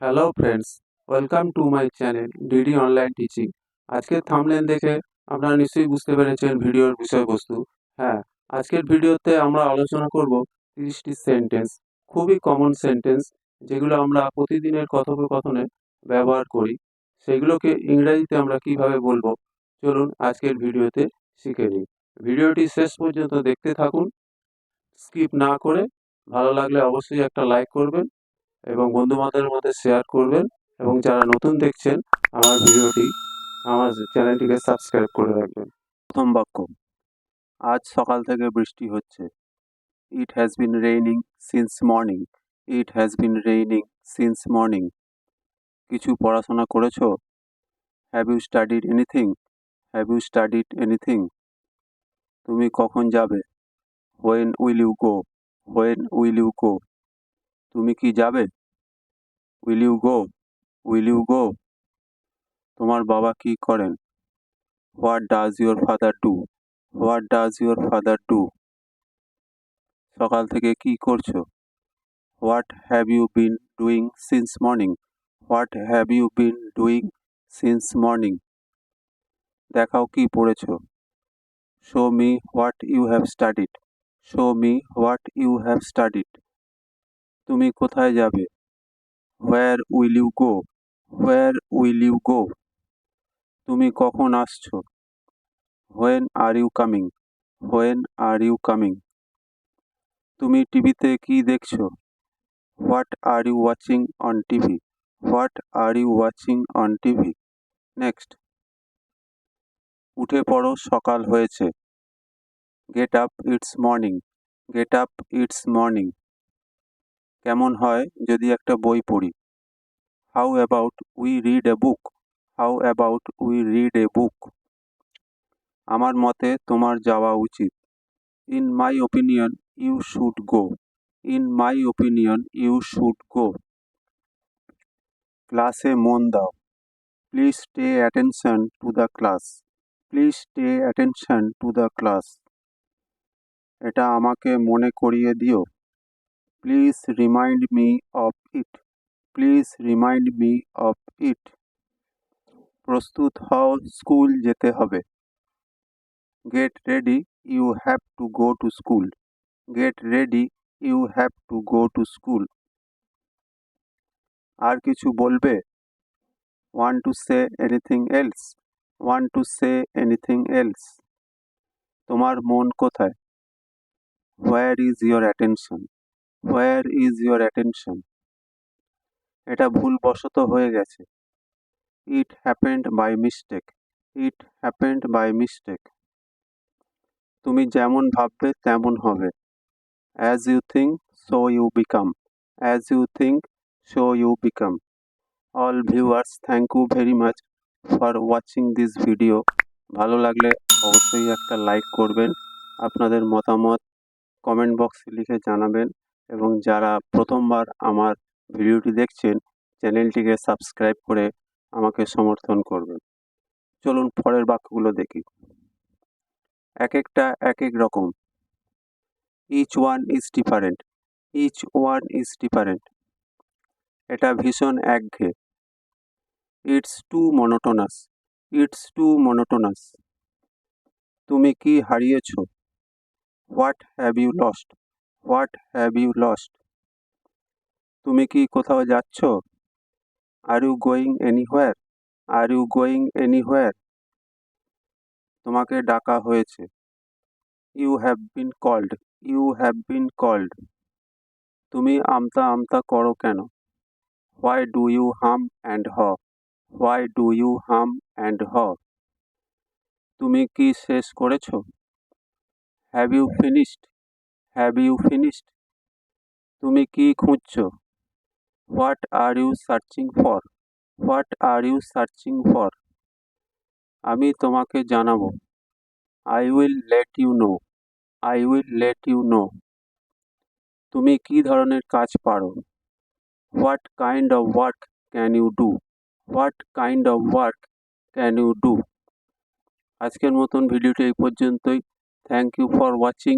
Hello friends, welcome to my channel DD online teaching. আজকের thumbnail দেখে আপনারা নিশ্চয়ই বুঝতে পেরেছেন ভিডিওর বিষয়বস্তু। হ্যাঁ, আজকের ভিডিওতে আমরা আলোচনা করব 30টি সেন্টেন্স, খুবই কমন সেন্টেন্স যেগুলো আমরা প্রতিদিনের কথোপকথনে ব্যবহার করি। সেগুলোকে ইংরেজিতে আমরা কিভাবে বলবো, চলুন আজকের ভিডিওতে শিখে নিই। ভিডিওটি শেষ পর্যন্ত দেখতে থাকুন, স্কিপ না করে। ভালো লাগলে অবশ্যই একটা লাইক করবেন এবং বন্ধু-বান্ধবের মধ্যে শেয়ার করবেন, এবং যারা নতুন দেখছেন আমার চ্যানেলটিকে সাবস্ক্রাইব করে রাখবেন। প্রথম বাক্য, আজ সকাল থেকে বৃষ্টি হচ্ছে। It has been raining since morning. It has been raining since morning. কিছু পড়াশোনা করেছো? Have you studied anything? Have you studied anything? তুমি কখন যাবে? When will you go? When will you go? তুমি কি যাবে? Will you go? Will you go? তোমার বাবা কি করেন? What does your father do? What does your father do? সকাল থেকে কি করছো? What have you been doing since morning? What have you been doing since morning? দেখাও কি পড়েছো? Show me what you have studied. Show me what you have studied. তুমি কোথায় যাবে? Where will you go? Where will you go? তুমি কখন আসছো? When are you coming? When are you coming? তুমি টিভিতে কি দেখছো? What are you watching on TV? What are you watching on TV? Next, উঠে পড়ো সকাল হয়েছে। Get up it's morning. Get up it's morning. কেমন হয় যদি একটা বই পড়ি? How about we read a book? How about we read a book? আমার মতে তোমার যাওয়া উচিত। In my opinion you should go. In my opinion you should go. ক্লাসে মন দাও। Please stay attention to the class. Please stay attention to the class. এটা আমাকে মনে করিয়ে দিও। Please remind me of it. Please remind me of ইট। প্রস্তুত হও, স্কুল যেতে হবে। Get ready, you have to go to school. Get ready, you have to go to school. আর কিছু বলবে? Want to say anything else? Want to say anything else? তোমার মন কোথায়? Where is your attention? Where is your attention? এটা ভুলবশত হয়ে গেছে। It happened by mistake. It happened by mistake. তুমি যেমন ভাববে তেমন হবে। As you think so you become. As you think so you become. All viewers, thank you very much for watching this video. ভালো লাগলে অবশ্যই একটা লাইক করবেন, আপনাদের মতামত কমেন্ট বক্সে লিখে জানাবেন, এবং যারা প্রথমবার আমার ভিডিওটি দেখছেন চ্যানেলটিকে সাবস্ক্রাইব করে আমাকে সমর্থন করবেন। চলুন পরের বাক্যগুলো দেখি। এক একটা এক এক রকম। Each one is different. Each one is different. এটা ভীষণ একঘেয়ে। It's too monotonous. It's too monotonous. তুমি কি হারিয়েছ? What have you lost? What have you lost? তুমি কি কোথাও যাচ্ছ? Are you going anywhere? Are you going anywhere? তোমাকে ডাকা হয়েছে। You have been called. You have been called. তুমি আমতা আমতা করো কেন? Why do you hum and haw? Why do you hum and haw? তুমি কি শেষ করেছ? Have you finished? Have you finished? তুমি কি খুঁজছ? What are you searching for? What are you searching for? আমি তোমাকে জানাবো। I will let you know. I will let you know. তুমি কি ধরনের কাজ পারো? What kind of work can you do? What kind of work can you do? আজকের মতন ভিডিওটি এই পর্যন্তই। Thank you for watching.